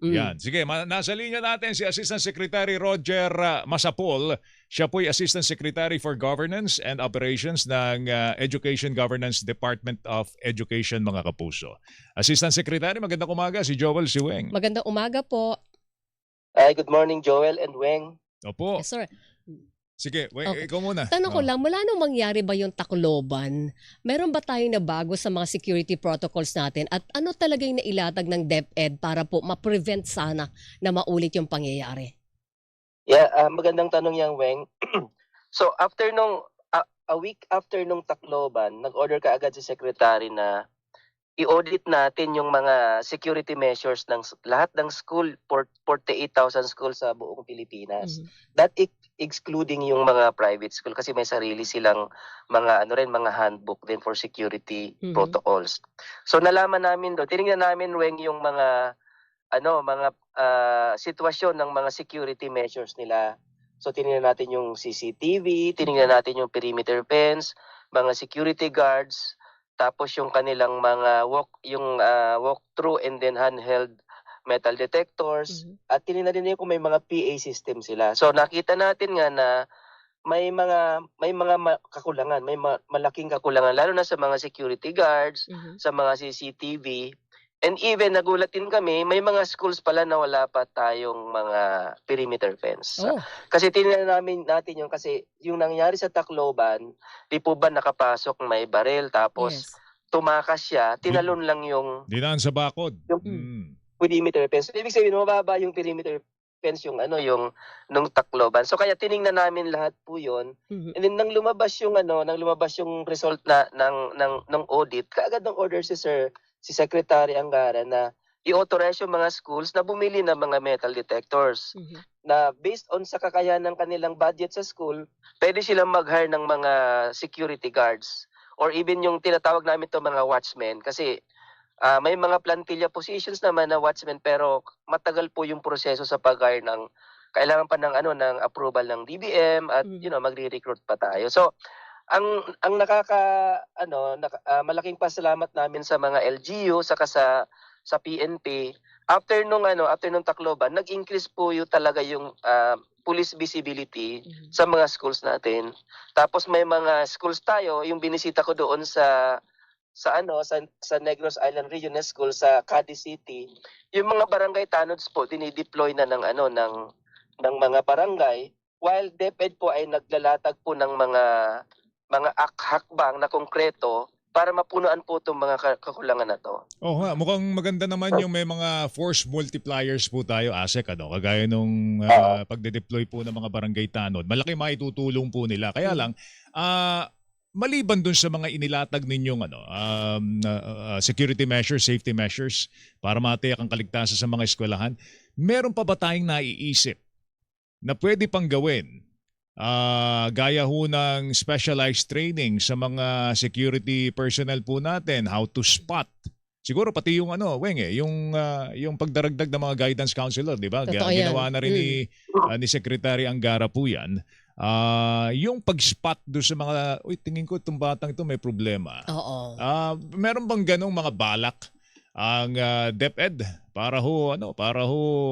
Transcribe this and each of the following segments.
Yan. Sige, nasa linya natin si Assistant Secretary Roger Masapol. Siya po'y Assistant Secretary for Governance and Operations ng Education Governance Department of Education, mga kapuso. Assistant Secretary, magandang umaga. Si Joel Siweng. Magandang umaga po. Hi, good morning Joel and Weng. Opo. Yes, sir. Sige, Okay. ikaw muna. Tanong ko lang, mula nung mangyari ba yung Tacloban, meron ba tayong nabago sa mga security protocols natin at ano talaga yung nailatag ng DepEd para po ma-prevent sana na maulit yung pangyayari? Yeah, magandang tanong yan, Weng. So after nung a week after nung Tacloban, nag-order ka agad si Secretary na i-audit natin yung mga security measures ng lahat ng school, 48,000 schools sa buong Pilipinas. That excluding yung mga private school kasi may sarili silang mga mga handbook din for security protocols. So nalaman namin do, tiningnan namin, Weng, yung mga sitwasyon ng mga security measures nila. So tiningnan natin yung CCTV, tiningnan natin yung perimeter fence, mga security guards, tapos yung kanilang mga walk-through and then handheld metal detectors, at tinignan din kung may mga PA system sila. So nakita natin nga na may mga kakulangan, may malaking kakulangan lalo na sa mga security guards, sa mga CCTV. And even nagulat din kami, may mga schools pala na wala pa tayong mga perimeter fence. Kasi tinignan natin yung kasi yung nangyari sa Tacloban, di po ba nakapasok may baril tapos tumakas siya, tinalon lang yung dinaan sa bakod. Yung perimeter fence. So, ibig sabihin mababa yung perimeter fence yung nung Tacloban. So kaya tiningnan namin lahat po 'yon. And then nang lumabas yung result na ng audit, kaagad ng order si Secretary Angara na i-authorize yung mga schools na bumili ng mga metal detectors. Na based on sa kakayahan ng kanilang budget sa school, pwede silang mag-hire ng mga security guards or even yung tinatawag namin to mga watchmen kasi may mga plantilla positions naman na watchmen pero matagal po yung proseso sa pag-hire ng kailangan pa ng approval ng DBM at magre-recruit pa tayo. So ang malaking pasalamat namin sa mga LGU saka sa PNP after nung Tacloban, nag-increase po talaga yung police visibility sa mga schools natin. Tapos may mga schools tayo, yung binisita ko doon sa Negros Island Regional School sa Cadiz City, yung mga barangay tanods po dinideploy na ng mga barangay while DepEd po ay naglalatag po ng mga hakbang na konkreto para mapunuan po itong mga kakulangan na to. Oo nga, mukhang maganda naman yung may mga force multipliers po tayo, ASEC, kagaya nung pagde-deploy po ng mga barangay tanod. Malaki maitutulong po nila. Kaya lang, maliban dun sa mga inilatag ninyong security measures, safety measures para matiyak ang kaligtasan sa mga eskwelahan, meron pa ba tayong naiisip na pwede pang gawin gaya ho ng specialized training sa mga security personnel po natin, how to spot? Siguro pati yung Weng, yung pagdaragdag ng mga guidance counselor, di ba? Ginawa na rin ni Secretary Angara po yan. Yung pag-spot doon sa mga, tingin ko itong batang ito may problema. Meron bang ganong mga balak ang DepEd para ho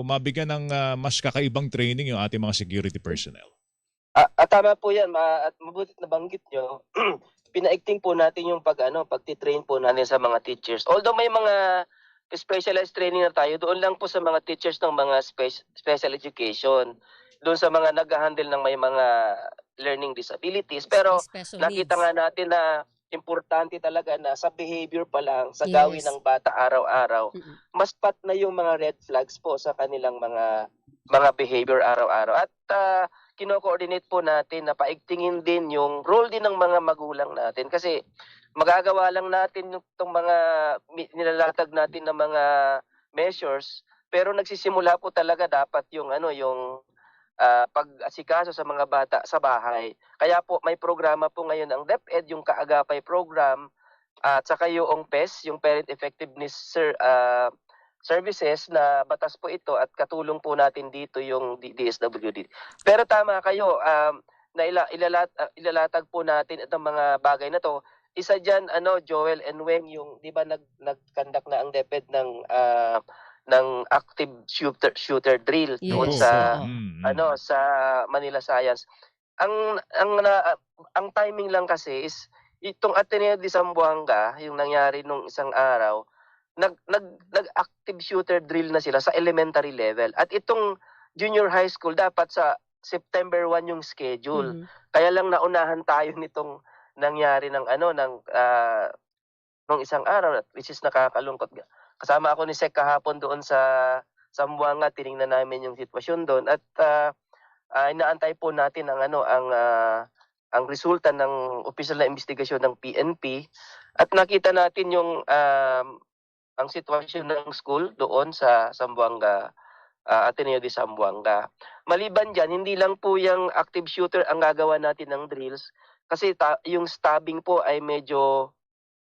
mabigyan ng mas kakaibang training yung ating mga security personnel? Tama po yan, at mabutit na banggit nyo. Pinaigting po natin yung pagtitrain po natin sa mga teachers. Although may mga specialized training na tayo, doon lang po sa mga teachers ng mga special education. Doon sa mga nag-handle ng may mga learning disabilities. Pero nakita nga natin na importante talaga na sa behavior pa lang, sa gawin ng bata araw-araw, mas pat na yung mga red flags po sa kanilang mga behavior araw-araw. At kino-coordinate po natin na paigtingin din yung role din ng mga magulang natin. Kasi magagawa lang natin itong mga nilalatag natin na mga measures, pero nagsisimula po talaga dapat yung pag-asikaso sa mga bata sa bahay. Kaya po may programa po ngayon ang DepEd, yung Kaagapay program, at saka yung PES, yung Parent Effectiveness Services na batas po ito, at katulong po natin dito yung DSWD. Pero tama kayo, na ilalatag po natin itong mga bagay na to. Isa dyan, Joel and Weng, yung di ba nag-conduct na ang DepEd active shooter drill doon Yes, sa oo. sa Manila Science. Ang timing lang kasi is itong Ateneo de Zamboanga, yung nangyari nung isang araw, nag-active shooter drill na sila sa elementary level. At itong junior high school dapat sa September 1 yung schedule. Mhm. Kaya lang naunahan tayo nitong nangyari nung isang araw, which is nakakalungkot. Kasama ako ni Sek kahapon doon sa Zamboanga, tiningnan namin yung sitwasyon doon at inaantay po natin ang resulta ng opisyal na investigasyon ng PNP at nakita natin yung ang sitwasyon ng school doon sa Zamboanga, Ateneo de Zamboanga. Maliban diyan, hindi lang po yung active shooter ang gagawa natin ng drills kasi yung stabbing po ay medyo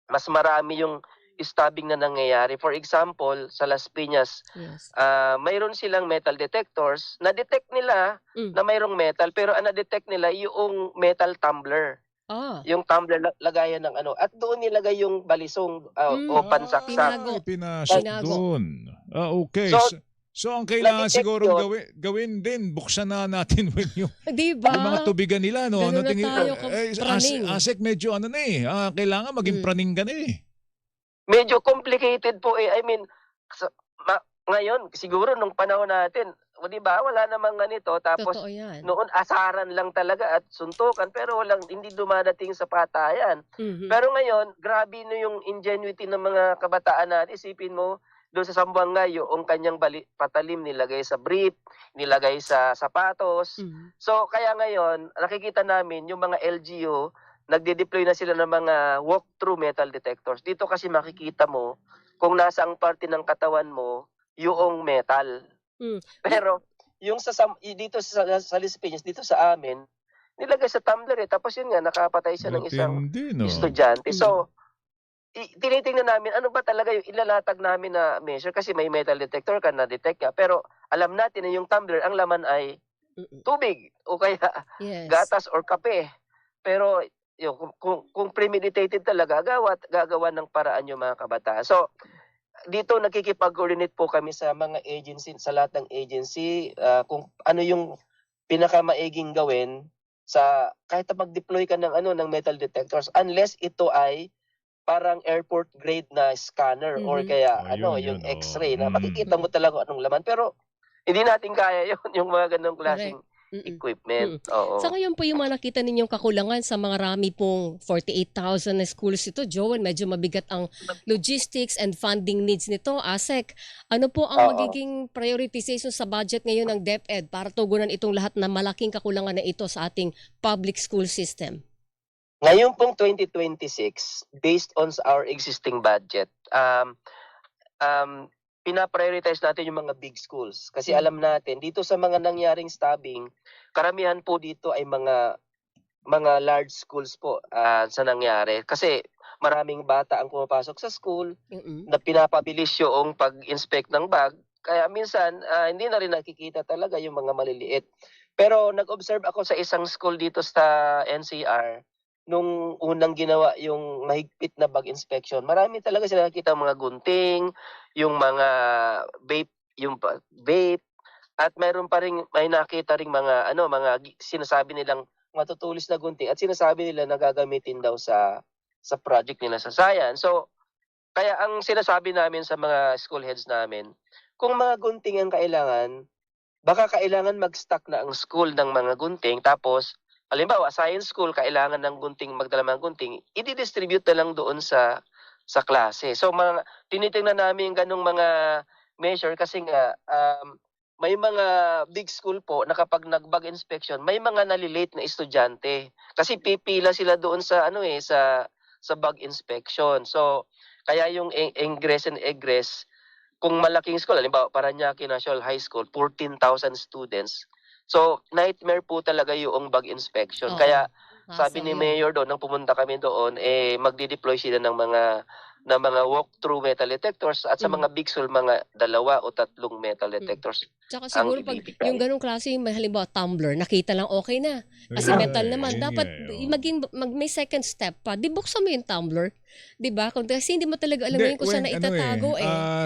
mas marami yung stabbing na nangyayari. For example, sa Las Piñas, Yes. mayroon silang metal detectors. Na-detect nila Mm. na mayroong metal pero ang na-detect nila yung metal tumbler. Ah. Yung tumbler lagayan ng at doon nilagay yung balisong o pansaksak. Tinago. Pinasok Tinago. doon. Okay. So, So ang kailangan na-detect siguro yun. gawin din, buksan na natin yung, Di ba? yung mga tubigan nila. No? Ganun na tingin- tayo, praning. Asek, medyo kailangan maging praning ka na eh. Medyo complicated po eh. I mean, ngayon, siguro nung panahon natin, di ba, wala namang ganito. Tapos, Totoo yan. noon asaran lang talaga at suntukan pero hindi dumadating sa patayan. Mhm. Pero ngayon, grabe no yung ingenuity ng mga kabataan natin. Isipin mo, doon sa Zamboanga, yung kanyang patalim nilagay sa brief, nilagay sa sapatos. Mhm. So, kaya ngayon, nakikita namin yung mga LGU, nagde-deploy na sila ng mga walk-through metal detectors. Dito kasi makikita mo kung nasa ang parte ng katawan mo yung metal. Mm. Pero yung dito sa Las Piñas, dito sa amin, nilagay sa tumbler eh. Tapos yun nga, nakapatay siya ng isang Matindi, no? estudyante. So, tinitingnan namin ano ba talaga yung ilalatag namin na measure kasi may metal detector ka na-detect ka. Pero alam natin na yung tumbler, ang laman ay Mm-mm. tubig o kaya Yes. gatas or kape. Pero kung premeditated talaga, gagawa ng paraan yung mga kabataan. So, dito nakikipag-coordinate po kami sa mga agency, sa lahat ng agency, kung ano yung pinakamaiging gawin sa kahit na mag-deploy ka ng metal detectors unless ito ay parang airport grade na scanner or Mhm. kaya Yun, yung X-ray na Mm. makikita mo talaga anong laman. Pero hindi natin kaya yun, yung mga ganong klaseng Mm-mm. equipment. Oo. Sa ngayon po yung mga nakita ninyong kakulangan sa mga rami pong 48,000 na schools ito, Joel, medyo mabigat ang logistics and funding needs nito. ASEC, ano po ang Oo. magiging prioritization sa budget ngayon ng DepEd para tugunan itong lahat na malaking kakulangan na ito sa ating public school system? Ngayon pong 2026, based on our existing budget, pina-prioritize natin yung mga big schools. Kasi alam natin, dito sa mga nangyaring stabbing, karamihan po dito ay mga large schools po sa nangyari. Kasi maraming bata ang pumapasok sa school, Mm-mm. na pinapabilis yung pag-inspect ng bag. Kaya minsan, hindi na rin nakikita talaga yung mga maliliit. Pero nag-observe ako sa isang school dito sa NCR, nung unang ginawa yung mahigpit na bag inspection, marami talaga sila nakita mga gunting, yung mga vape, at meron pa rin, may nakita ring mga sinasabi nilang matutulis na gunting at sinasabi nila na gagamitin daw sa project nila sa science. So, kaya ang sinasabi namin sa mga school heads namin, kung mga gunting ang kailangan, baka kailangan mag-stock na ang school ng mga gunting. Tapos, halimbawa, science school, kailangan ng gunting, magdala ng gunting, i-distribute na lang doon sa klase. So, tinitingnan namin yung ganong mga measure kasi nga, may mga big school po na kapag nag-bag inspection, may mga nalilate na estudyante. Kasi pipila sila doon sa sa bag inspection. So, kaya yung ingress and egress, kung malaking school, halimbawa Parañaque National High School, 14,000 students. So, nightmare po talaga yung bag inspection. Oo. Kaya sabi Hassle ni yun. Mayor doon, nang pumunta kami doon, magdi-deploy sila ng na mga walk-through metal detectors at sa Mm. mga Big Sur mga 2 o 3 metal detectors Tsaka ang siguro 'pag ibibigay. yung gano'ng klase, yung halimbawa tumbler, nakita lang okay na. Kasi Ayun nga metal eh, naman, yun dapat nga eh, oo. may second step pa. 'Di buksan mo yung tumbler, 'di ba? Kasi hindi mo talaga alam Hindi, ngayon kung saan na Weng, ano itatago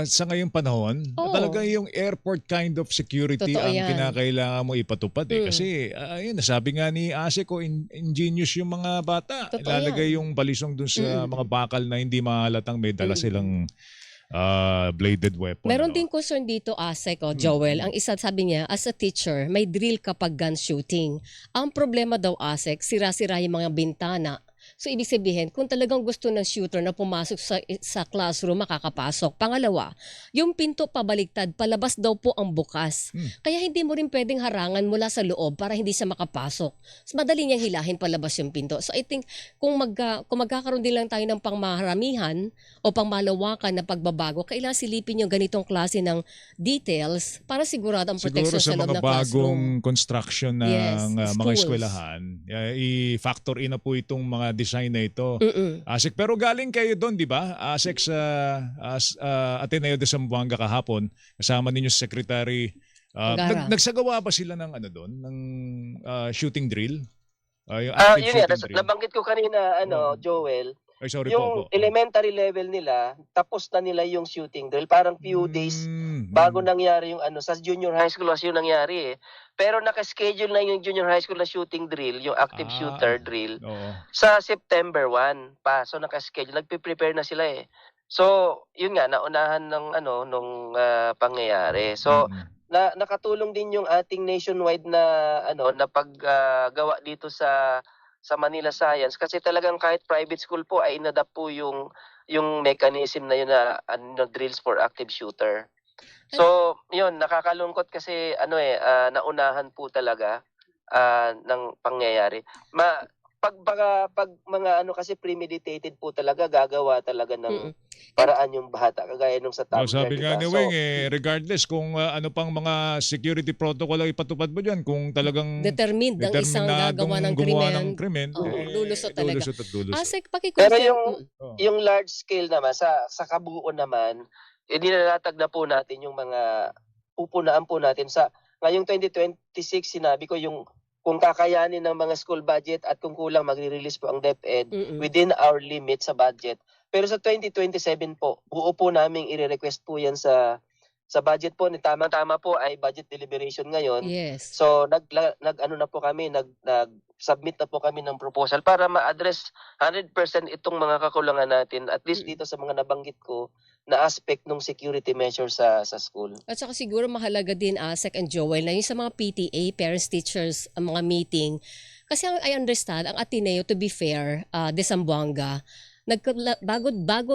sa ngayong panahon, talaga Oo, yung airport kind of security totoo ang 'yan. kinakailangan mo ipatupad eh. Mm, Kasi, yun, nasabi nga ni Ase ko, ingenious yung mga bata. totoo 'yan. Ilalagay yung balisong dun sa mga Mm, bakal na hindi mahalatang may dala mm. silang bladed weapon, Meron ano? din concern dito, Asek, Mm, Joel. Ang mm. isa sabi niya, as a teacher, may drill kapag gun shooting. Ang problema daw, Asek, sira-sira yung mga bintana. So, ibig sabihin, kung talagang gusto ng shooter na pumasok sa classroom, makakapasok. Pangalawa, yung pinto pabaliktad, palabas daw po ang bukas. Hmm. Kaya hindi mo rin pwedeng harangan mula sa loob para hindi siya makapasok. So, madali niyang hilahin palabas yung pinto. So, I think, kung magkakaroon din lang tayo ng pangmaharamihan o pangmalawakan na pagbabago, kailangan silipin yung ganitong klase ng details para sigurado ang Siguro protection sa sa loob mga ng classroom. bagong construction Yes, ng mga schools. eskwelahan, i-factor in na po itong mga design na ito. Mm-mm. Asik, pero galing kayo doon, di ba? Asik sa Ateneo de Zamboanga kahapon, kasama ninyo si Secretary. Angara. Nagsagawa ba sila ng ano doon, ng shooting drill? Yung Ah, active yun nga, shooting drill? nabanggit ko kanina, Oo. Joel, Ay, sorry po. yung elementary level nila, tapos na nila yung shooting drill. Parang few days bago Mm. nangyari yung sa junior high school kasi yung nangyari eh. Pero naka-schedule na yung junior high school na shooting drill, yung active shooter drill, Oo. sa September 1 pa. So naka-schedule, nagpe-prepare na sila eh. So, yun nga, naunahan ng nung pangyayari. So, Mm-mm. nakatulong din yung ating nationwide na na paggawa dito sa Manila Science kasi talagang kahit private school po ay inadapt po yung mechanism na yun na drills for active shooter. So, yun nakakalungkot kasi naunahan po talaga ng pangyayari. Pag mga kasi premeditated po talaga gagawa talaga ng Mm-mm. paraan yung bata kagaya nung sa Oh, tumbler, sabi di nga ba? ni So, Weng, regardless kung ano pang mga security protocol ang ipatupad mo dyan, kung talagang Determined ang isang gagawa ng gumawa krimen. ng krimen, Oo, lulusot talaga. lulusot at lulusot. Asek, pero pakikonfirm. Oh. yung large scale naman sa kabuuan naman, nilalatag na po natin yung mga pupunaan po natin sa ngayong 2026. Sinabi ko yung kung kakayanin ng mga school budget at kung kulang magre-release po ang DepEd Mm-mm. within our limit sa budget. Pero sa 2027 po, buo po naming i-request po yan sa budget po. Tama-tama po ay budget deliberation ngayon. Yes. So nag-ano na po kami, nag-submit na po kami ng proposal para ma-address 100% itong mga kakulangan natin, at least dito sa mga nabanggit ko na aspect ng security measure sa school. At saka siguro mahalaga din, Asek and Joel, na yung sa mga PTA, parents, teachers, ang mga meeting. Kasi I understand, ang Ateneo, to be fair, de Zamboanga, bago,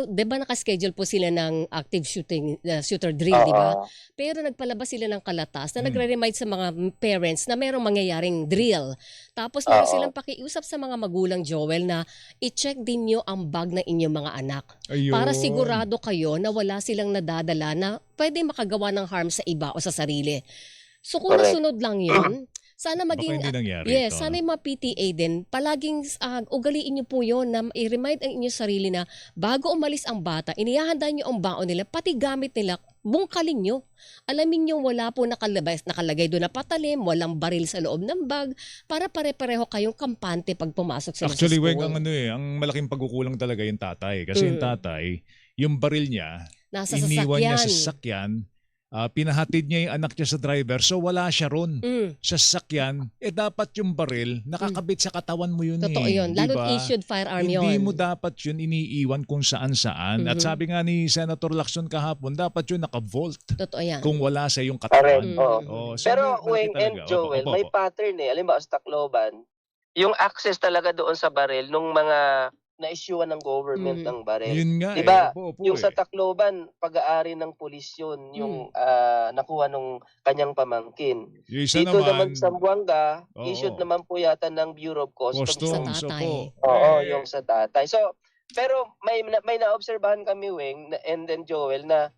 di ba nakaschedule po sila ng active shooter drill, di ba? Oo. Pero nagpalabas sila ng kalatas na Hmm. nagre-remind sa mga parents na merong mangyayaring drill. Tapos meron Oo. silang pakiusap sa mga magulang, Joel, na i-check din nyo ang bag ng inyong mga anak. Ayun. Para sigurado kayo na wala silang nadadala na pwede makagawa ng harm sa iba o sa sarili. So kung Correct. nasunod lang yun, sana Baka maging... hindi nangyari Yes, ito. sana yung mga PTA din, palaging ugaliin niyo po yun na i-remind ang inyong sarili na bago umalis ang bata, inihahanda niyo ang baon nila, pati gamit nila, bungkalin niyo. Alamin niyo wala po nakalagay doon na patalim, walang baril sa loob ng bag, para pare-pareho kayong kampante pag pumasok sila Actually, sa Weng, school. ang malaking pagkukulang talaga yung tatay. Kasi yung tatay, yung baril niya, Nasa iniwan niya sa sasakyan. sasakyan, pinahatid niya yung anak niya sa driver, so wala siya ron. Sa sasakyan, dapat yung baril, nakakabit sa katawan mo yun. Totoo yun. Di Lalo't ba? issued firearm Hindi yun. mo dapat yun iniiwan kung saan-saan. At Mhm. sabi nga ni Senator Lacson kahapon, dapat yun naka-vault Totoo yan. kung wala sa iyong Correct. katawan. Oo. Oh, so Pero malaki Weng and talaga. Joel, Opo, may opo. pattern eh. Alam mo, sa Tacloban, yung access talaga doon sa baril nung mga na-issuean ng government ng baril. Yun nga Diba, Opo, yung sa Tacloban, pag-aari ng pulis yun, yung nakuha nung kanyang pamangkin. Yung isa Dito naman naman, sa Zamboanga, Oo. issued naman po yata ng Bureau of Customs. customs. Sa tatay. Opo. Oo, yung sa tatay. So, pero may naobserbahan kami, Weng, and then Joel, na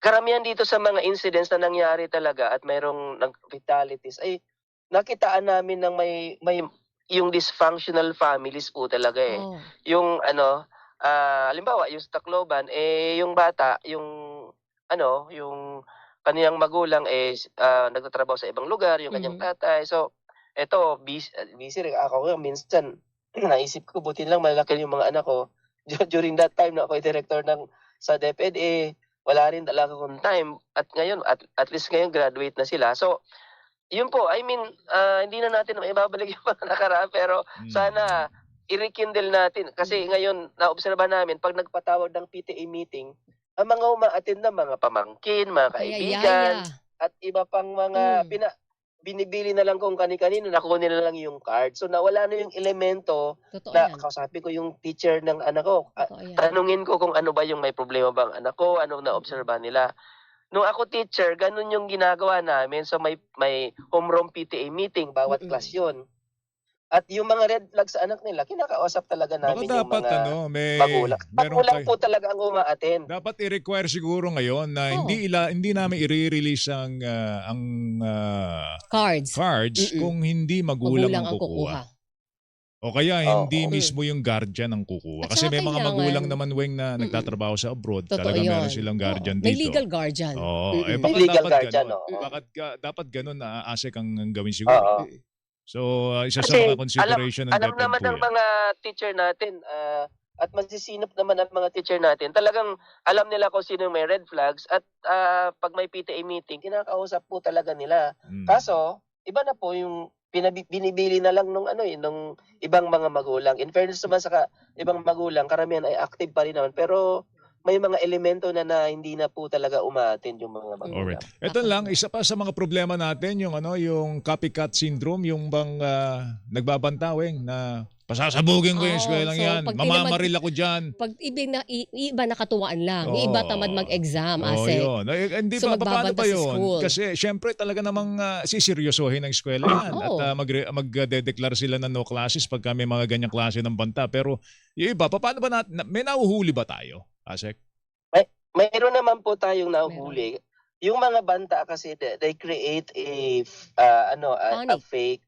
karamihan dito sa mga incidents na nangyari talaga at mayroong fatalities ay nakitaan namin ng may yung dysfunctional families po talaga eh. Oh. Yung halimbawa yung sa Tacloban, yung bata, yung kaniyang magulang nagtatrabaho sa ibang lugar, yung kanyang tatay. So, eto busy rin ako minsan naisip ko buti lang malalaki yung mga anak ko. During that time na ako'y director sa DepEd, wala rin talaga akong time at ngayon at least ngayon graduate na sila. So, yun po, I mean, hindi na natin maibabalik yung mga nakaraan pero sana i-rekindle natin kasi ngayon naobserbahan namin pag nagpatawag ng PTA meeting, ang mga uma-attend na mga pamangkin, mga kaibigan, at iba pang mga binibili na lang kung kani-kanino, nakuha nila lang yung card. So nawala na yung elemento Totoo na yan. kausapin ko yung teacher ng anak ko. Totoo yan. Tanungin ko kung ano ba yung may problema bang anak ko, anong na-obserbahan nila. Nung ako teacher, ganun yung ginagawa namin. So may homeroom PTA meeting, bawat class yun. At yung mga red flags sa anak nila, kinakausap talaga Baka namin yung dapat mga meron magulang. Magulang kayo. po talaga ang uma-attend. Dapat i-require siguro ngayon na Oo. hindi namin i-release ang Cards. cards kung hindi magulang ang kukuha. O kaya hindi mismo yung guardian ang kukuha. At Kasi saka may mga kailangan- magulang naman, Weng, na nagtatrabaho sa abroad. Totoo Talaga yun. meron silang guardian Oo. May dito. legal guardian. Oo. Mm-mm. Baka May legal dapat guardian, ganun. oo. Dapat ganun na ASEC ang gawin siguro. Oo. So, isa sa Kasi mga consideration ng alam DepEd naman po ng yan. mga teacher natin at masisinop naman ang mga teacher natin. Talagang alam nila kung sino may red flags at pag may PTA meeting, kinakausap po talaga nila. Kaso, iba na po yung binibili na lang nung ibang mga magulang. In fairness naman sa ibang magulang, karamihan ay active pa rin naman. Pero may mga elemento na hindi na po talaga umaattend yung mga magulang. Alright. Ito lang, isa pa sa mga problema natin, yung copycat syndrome, yung bang nagbabantaweng na pasasabugin ko yung Oo, eskwelalang so yan, pag mamamaril ako dyan. Pag iba nakatuwaan lang, yung iba tamad mag-exam, ASEC. Yun. Hindi So, pa, paano magbabanta ba sa yun? school. Kasi syempre talaga namang siseryosohin ng eskwela yan. Oo. At magde-declare sila na no classes pagka may mga ganyang klase ng banta. Pero yung iba, paano ba may nahuhuli ba tayo, ASEC? Mayroon naman po tayong nahuhuli. Yung mga banta kasi they create a fake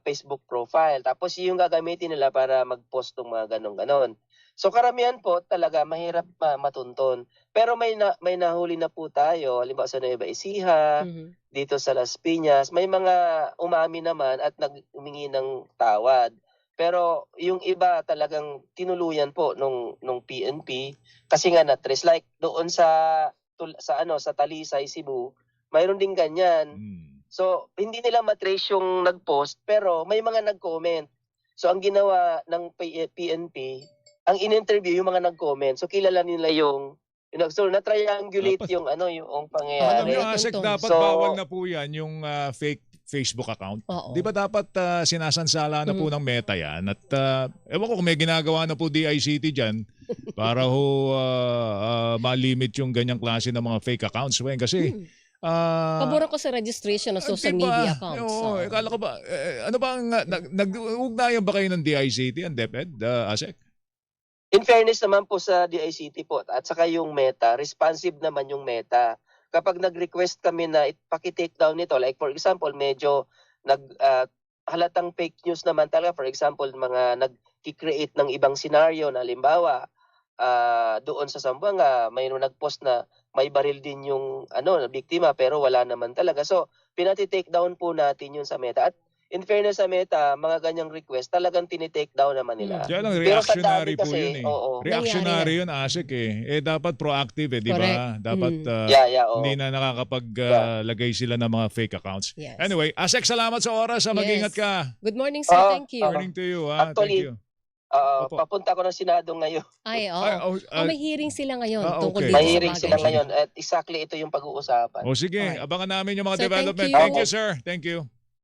Facebook profile. Tapos yung gagamitin nila para mag-post ng mga ganon-ganon. So karamihan po talaga mahirap matunton. Pero may nahuli na po tayo, halimbawa sa Nueva Ecija, dito sa Las Piñas, may mga umami naman at humingi ng tawad. Pero yung iba talagang tinuluyan po nung PNP kasi nga na-trace, like doon sa Talisay, Cebu, mayroon din ganyan. So, hindi nila matrace yung nag-post, pero may mga nag-comment. So, ang ginawa ng PNP, ang in-interview yung mga nag-comment. So, kilala nila so, na-triangulate yung pangyayari. Alam nyo, ASEC, dapat bawal na po yan, yung fake Facebook account. Oo. Di ba dapat sinasansala na po ng Meta yan? At ewan ko kung may ginagawa na po DICT dyan para ma-limit yung ganyang klase ng mga fake accounts. Kasi Pabor ako sa registration ng social media accounts. Oo, akala ko ba, ano ba ang, nag-ugnayan ba kayo ng DICT, ang DepEd, ASEC? In fairness naman po sa DICT po at saka yung Meta, responsive naman yung Meta. Kapag nag-request kami na ipaki-take down nito, like for example, medyo halatang fake news naman talaga, for example, mga nag-create ng ibang scenario na halimbawa, doon sa Zamboanga, mayroon nag-post na may baril din yung na biktima pero wala naman talaga. So, pinati-take down po natin yun sa Meta. At in fairness sa Meta, mga ganyang request talagang tinitake down naman nila. Kaya lang, Pero sa reactionary dami po kasi, yun eh. oo. Reactionary yun, ASEC eh. Dapat proactive di ba? Correct. Dapat Oo. hindi na nakakapaglagay sila ng mga fake accounts. Yes. Anyway, ASEC, salamat sa oras. Mag-ingat ka. Good morning, sir. Thank you. Morning to you. Actually, Thank you. Opo. papunta ko ng Senado ngayon. May hearing sila ngayon tungkol okay. dito May sa hearing bagay. sila ngayon at exactly ito yung pag-uusapan. O sige, Alright. abangan namin yung mga Sir, thank development. you. Thank you, sir. Thank you.